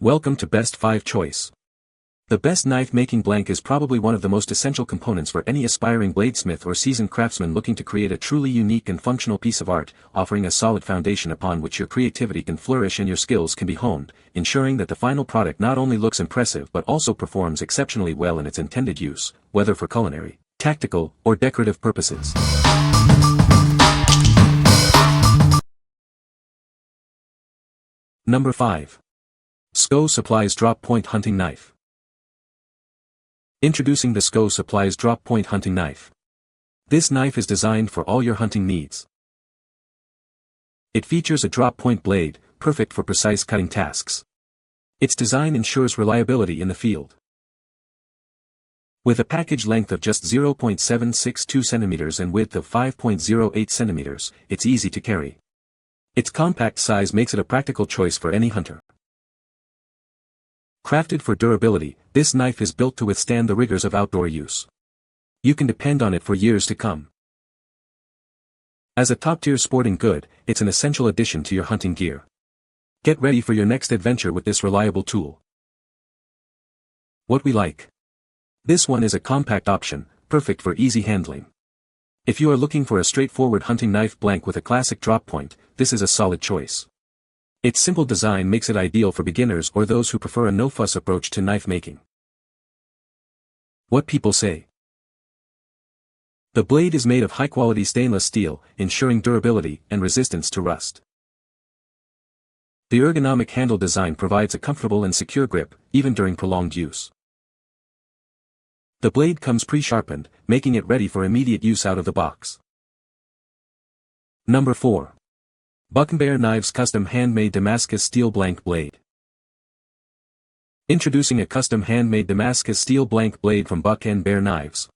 Welcome to Best 5 Choice. The best knife making blank is probably one of the most essential components for any aspiring bladesmith or seasoned craftsman looking to create a truly unique and functional piece of art, offering a solid foundation upon which your creativity can flourish and your skills can be honed, ensuring that the final product not only looks impressive but also performs exceptionally well in its intended use, whether for culinary, tactical, or decorative purposes. Number 5. Szco Supplies Drop Point Hunting Knife. Introducing the Szco Supplies Drop Point Hunting Knife. This knife is designed for all your hunting needs. It features a drop point blade, perfect for precise cutting tasks. Its design ensures reliability in the field. With a package length of just 0.762 centimeters and width of 5.08 centimeters, it's easy to carry. Its compact size makes it a practical choice for any hunter. Crafted for durability, this knife is built to withstand the rigors of outdoor use. You can depend on it for years to come. As a top-tier sporting good, it's an essential addition to your hunting gear. Get ready for your next adventure with this reliable tool. What we like. This one is a compact option, perfect for easy handling. If you are looking for a straightforward hunting knife blank with a classic drop point, this is a solid choice. Its simple design makes it ideal for beginners or those who prefer a no-fuss approach to knife making. What people say. The blade is made of high-quality stainless steel, ensuring durability and resistance to rust. The ergonomic handle design provides a comfortable and secure grip, even during prolonged use. The blade comes pre-sharpened, making it ready for immediate use out of the box. Number 4. BUCKNBEAR Knives Custom Handmade Damascus Steel Blank Blade. Introducing a custom handmade Damascus steel blank blade from BUCKNBEAR Knives.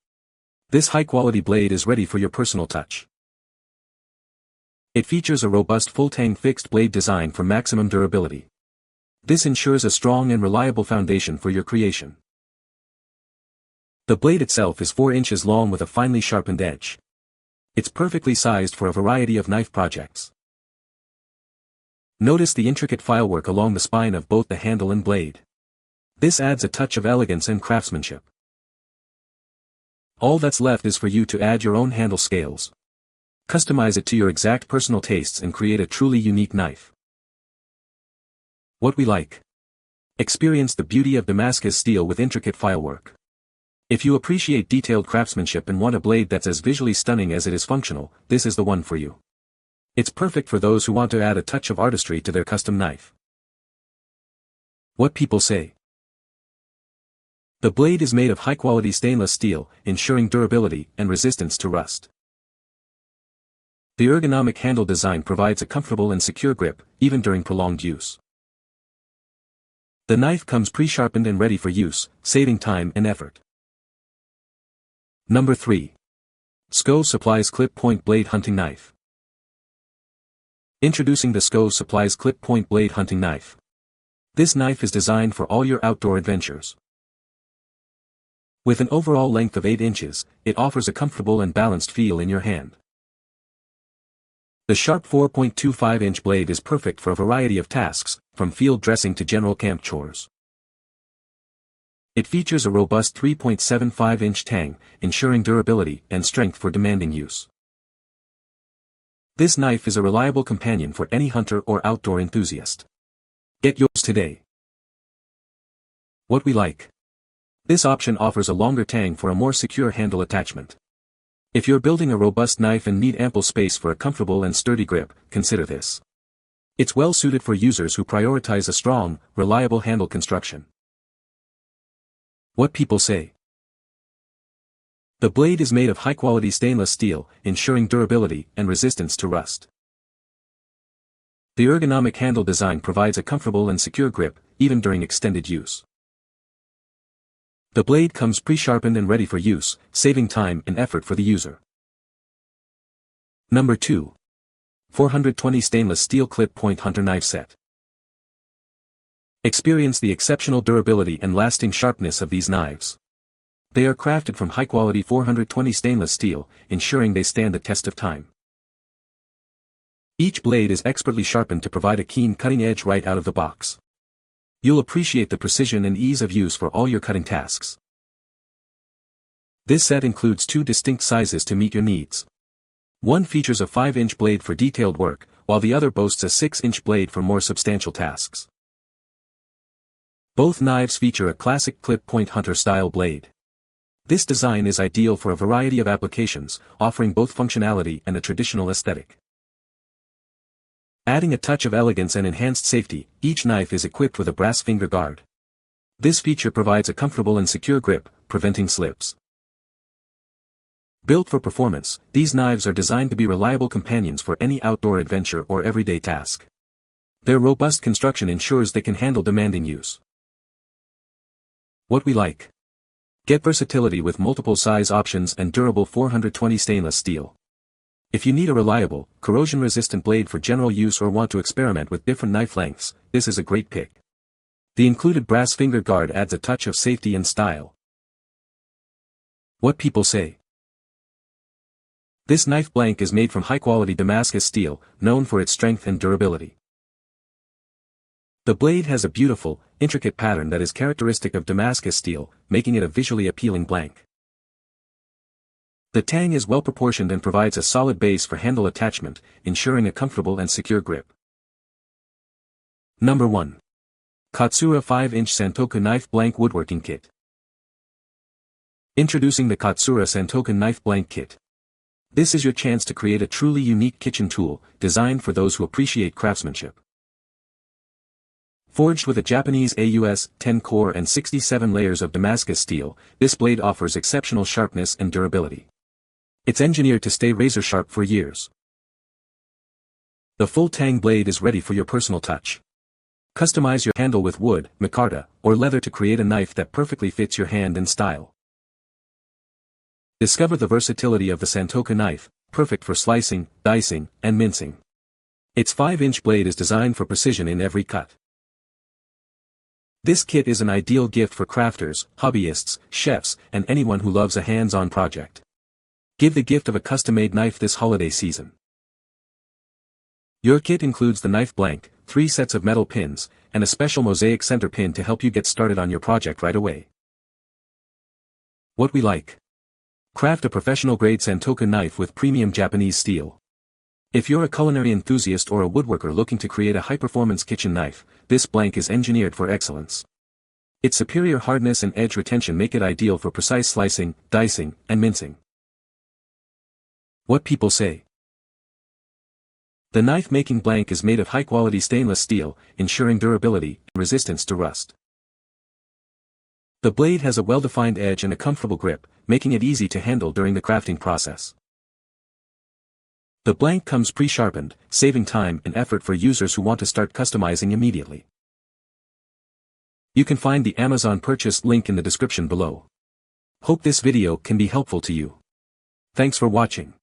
This high-quality blade is ready for your personal touch. It features a robust full-tang fixed blade design for maximum durability. This ensures a strong and reliable foundation for your creation. The blade itself is 4 inches long with a finely sharpened edge. It's perfectly sized for a variety of knife projects. Notice the intricate filework along the spine of both the handle and blade. This adds a touch of elegance and craftsmanship. All that's left is for you to add your own handle scales. Customize it to your exact personal tastes and create a truly unique knife. What we like. Experience the beauty of Damascus steel with intricate filework. If you appreciate detailed craftsmanship and want a blade that's as visually stunning as it is functional, this is the one for you. It's perfect for those who want to add a touch of artistry to their custom knife. What people say. The blade is made of high-quality stainless steel, ensuring durability and resistance to rust. The ergonomic handle design provides a comfortable and secure grip, even during prolonged use. The knife comes pre-sharpened and ready for use, saving time and effort. Number 3. Szco Supplies Clip Point Blade Hunting Knife. Introducing the Szco Supplies Clip Point Blade Hunting Knife. This knife is designed for all your outdoor adventures. With an overall length of 8 inches, it offers a comfortable and balanced feel in your hand. The sharp 4.25-inch blade is perfect for a variety of tasks, from field dressing to general camp chores. It features a robust 3.75-inch tang, ensuring durability and strength for demanding use. This knife is a reliable companion for any hunter or outdoor enthusiast. Get yours today. What we like. This option offers a longer tang for a more secure handle attachment. If you're building a robust knife and need ample space for a comfortable and sturdy grip, consider this. It's well suited for users who prioritize a strong, reliable handle construction. What people say. The blade is made of high-quality stainless steel, ensuring durability and resistance to rust. The ergonomic handle design provides a comfortable and secure grip, even during extended use. The blade comes pre-sharpened and ready for use, saving time and effort for the user. Number 2. 420 Stainless Steel Clip Point Hunter Knife Set. Experience the exceptional durability and lasting sharpness of these knives. They are crafted from high-quality 420 stainless steel, ensuring they stand the test of time. Each blade is expertly sharpened to provide a keen cutting edge right out of the box. You'll appreciate the precision and ease of use for all your cutting tasks. This set includes 2 distinct sizes to meet your needs. One features a 5-inch blade for detailed work, while the other boasts a 6-inch blade for more substantial tasks. Both knives feature a classic clip-point hunter-style blade. This design is ideal for a variety of applications, offering both functionality and a traditional aesthetic. Adding a touch of elegance and enhanced safety, each knife is equipped with a brass finger guard. This feature provides a comfortable and secure grip, preventing slips. Built for performance, these knives are designed to be reliable companions for any outdoor adventure or everyday task. Their robust construction ensures they can handle demanding use. What we like. Get versatility with multiple size options and durable 420 stainless steel. If you need a reliable, corrosion-resistant blade for general use or want to experiment with different knife lengths, this is a great pick. The included brass finger guard adds a touch of safety and style. What people say. This knife blank is made from high-quality Damascus steel, known for its strength and durability. The blade has a beautiful, intricate pattern that is characteristic of Damascus steel, making it a visually appealing blank. The tang is well proportioned and provides a solid base for handle attachment, ensuring a comfortable and secure grip. Number 1. KATSURA 5-inch Santoku Knife Blank Woodworking Kit. Introducing the KATSURA Santoku Knife Blank Kit. This is your chance to create a truly unique kitchen tool, designed for those who appreciate craftsmanship. Forged with a Japanese AUS 10 core and 67 layers of Damascus steel, this blade offers exceptional sharpness and durability. It's engineered to stay razor sharp for years. The full tang blade is ready for your personal touch. Customize your handle with wood, micarta, or leather to create a knife that perfectly fits your hand and style. Discover the versatility of the Santoku knife, perfect for slicing, dicing, and mincing. Its 5-inch blade is designed for precision in every cut. This kit is an ideal gift for crafters, hobbyists, chefs, and anyone who loves a hands-on project. Give the gift of a custom-made knife this holiday season. Your kit includes the knife blank, 3 sets of metal pins, and a special mosaic center pin to help you get started on your project right away. What we like. Craft a professional-grade Santoku knife with premium Japanese steel. If you're a culinary enthusiast or a woodworker looking to create a high-performance kitchen knife, this blank is engineered for excellence. Its superior hardness and edge retention make it ideal for precise slicing, dicing, and mincing. What people say. The knife-making blank is made of high-quality stainless steel, ensuring durability and resistance to rust. The blade has a well-defined edge and a comfortable grip, making it easy to handle during the crafting process. The blank comes pre-sharpened, saving time and effort for users who want to start customizing immediately. You can find the Amazon purchase link in the description below. Hope this video can be helpful to you. Thanks for watching.